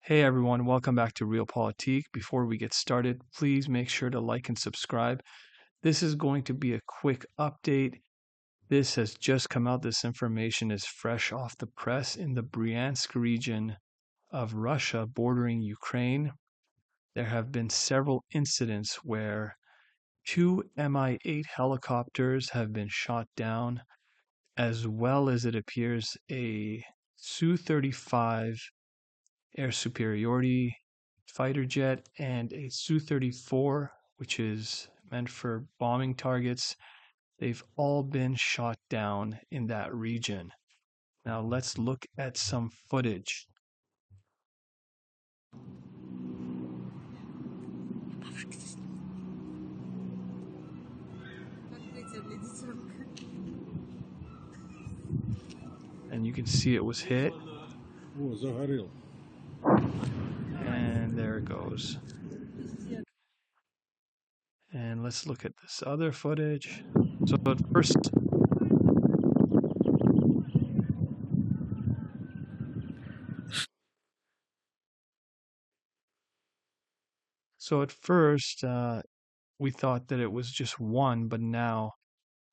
Hey everyone, welcome back to Realpolitik. Before we get started, please make sure to like and subscribe. This is going to be a quick update. This has just come out. This information is fresh off the press in the Bryansk region of Russia bordering Ukraine. There have been several incidents where two Mi-8 helicopters have been shot down, as well as it appears a Su-35 air superiority fighter jet and a Su-34, which is meant for bombing targets. They've all been shot down in that region. Now let's look at some footage. And you can see it was hit. And there it goes. And let's look at this other footage. So at first, we thought that it was just one, but now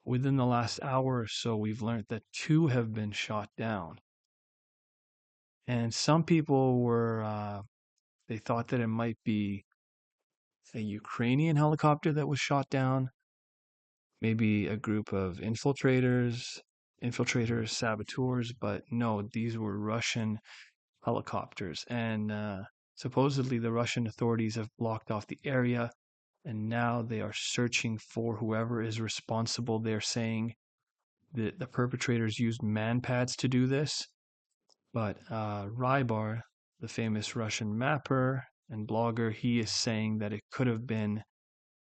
within the last hour or so, we've learned that two have been shot down. And some people they thought that it might be a Ukrainian helicopter that was shot down, maybe a group of infiltrators, saboteurs, but no, these were Russian helicopters. And supposedly the Russian authorities have blocked off the area, and now they are searching for whoever is responsible. They're saying that the perpetrators used MANPADS to do this. But Rybar, the famous Russian mapper and blogger, he is saying that it could have been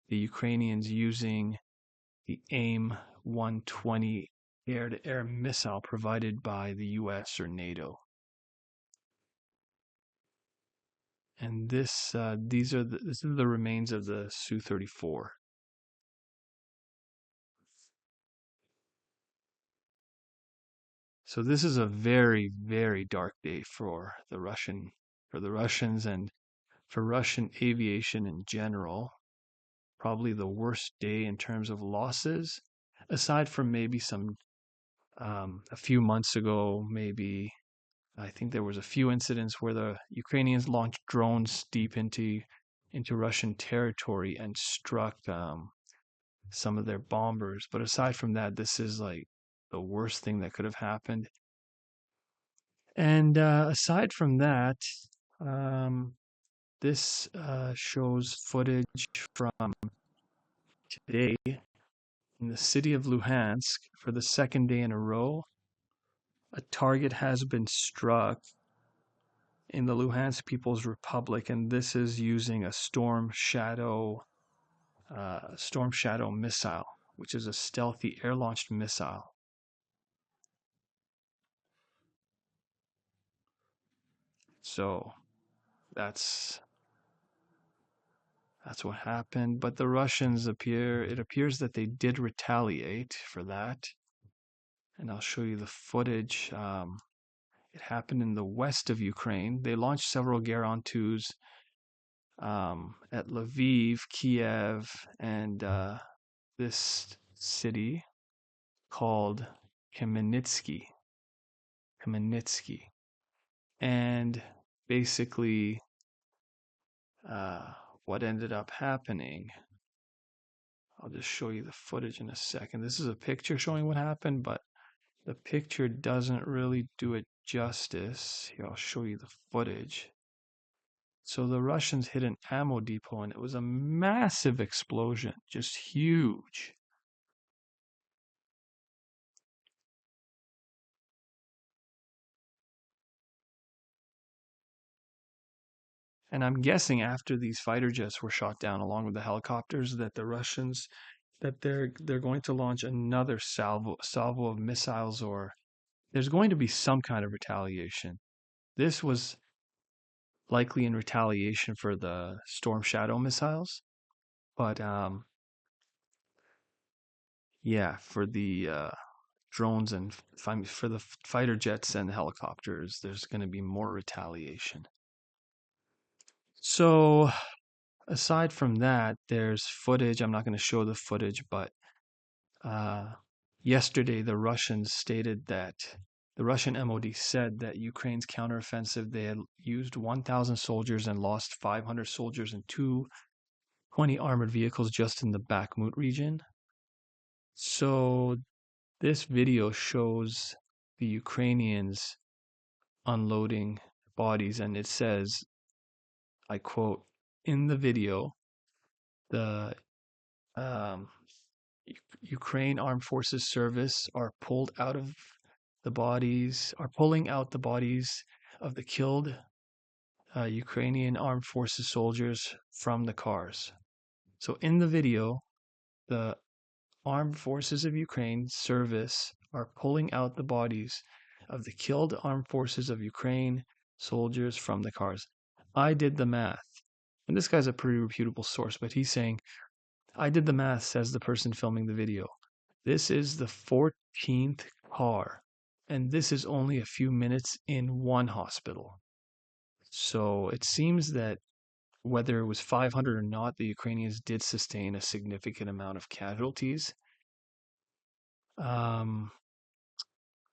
the Ukrainians using the AIM-120 air-to-air missile provided by the US or NATO. And this is the remains of the Su-34. So this is a very, very dark day for the Russians and for Russian aviation in general. Probably the worst day in terms of losses, aside from maybe a few months ago, maybe I think there was a few incidents where the Ukrainians launched drones deep into Russian territory and struck some of their bombers. But aside from that, this is like the worst thing that could have happened. And aside from that, this shows footage from today in the city of Lugansk. For the second day in a row, a target has been struck in the Luhansk People's Republic, and this is using a Storm Shadow missile, which is a stealthy air-launched missile. So that's what happened. But the Russians it appears that they did retaliate for that. And I'll show you the footage. It happened in the west of Ukraine. They launched several Geron 2s at Lviv, Kiev, and this city called Khmelnitsky. And basically, what ended up happening, I'll just show you the footage in a second. This is a picture showing what happened, but the picture doesn't really do it justice. Here, I'll show you the footage. So the Russians hit an ammo depot, and it was a massive explosion, just huge. And I'm guessing after these fighter jets were shot down along with the helicopters that the Russians that they're going to launch another salvo of missiles, or there's going to be some kind of retaliation. This was likely in retaliation for the Storm Shadow missiles, but yeah, for the drones and for the fighter jets and helicopters, there's going to be more retaliation. So aside from that, there's footage. I'm not going to show the footage, but uh, yesterday the Russians stated that the Russian MOD said that Ukraine's counteroffensive, they had used 1,000 soldiers and lost 500 soldiers and 20 armored vehicles just in the Bakhmut region. So this video shows the Ukrainians unloading bodies, and it says, I quote, in the video, the um, Ukraine Armed Forces Service are pulling out the bodies of the killed Ukrainian Armed Forces soldiers from the cars. So in the video, the Armed Forces of Ukraine service are pulling out the bodies of the killed Armed Forces of Ukraine soldiers from the cars. I did the math. And this guy's a pretty reputable source, but he's saying, I did the math, says the person filming the video. This is the 14th car, and this is only a few minutes in one hospital. So it seems that whether it was 500 or not, the Ukrainians did sustain a significant amount of casualties. Um,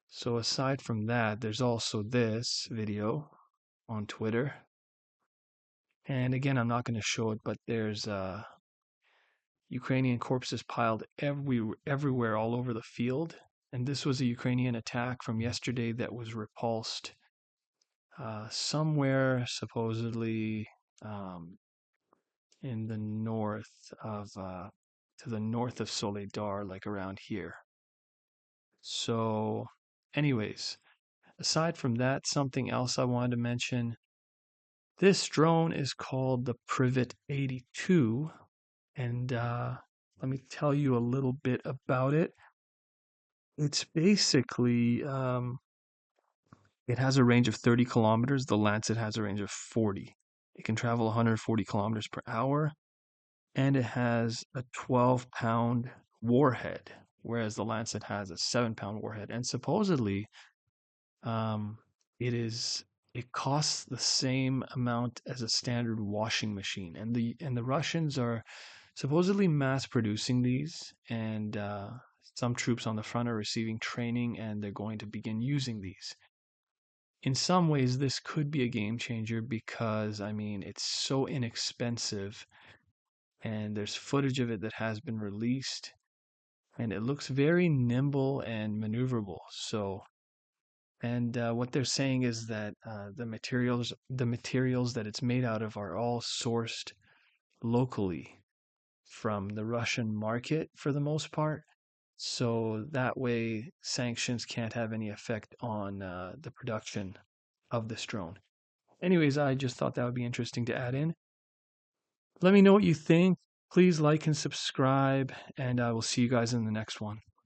so aside from that, there's also this video on Twitter. And again, I'm not going to show it, but there's Ukrainian corpses piled everywhere all over the field. And this was a Ukrainian attack from yesterday that was repulsed somewhere supposedly in the north of, to the north of Soledar, like around here. So, anyways, aside from that, something else I wanted to mention. This drone is called the Privet 82, and let me tell you a little bit about it. It's basically, it has a range of 30 kilometers. The Lancet has a range of 40. It can travel 140 kilometers per hour, and it has a 12-pound warhead, whereas the Lancet has a 7-pound warhead. And supposedly, um, it costs the same amount as a standard washing machine. And the Russians are supposedly mass producing these, and some troops on the front are receiving training, and they're going to begin using these. In some ways, this could be a game changer because, I mean, it's so inexpensive, and there's footage of it that has been released, and it looks very nimble and maneuverable. So, and what they're saying is that the materials that it's made out of are all sourced locally from the Russian market for the most part. So that way, sanctions can't have any effect on the production of this drone. Anyways, I just thought that would be interesting to add in. Let me know what you think. Please like and subscribe, and I will see you guys in the next one.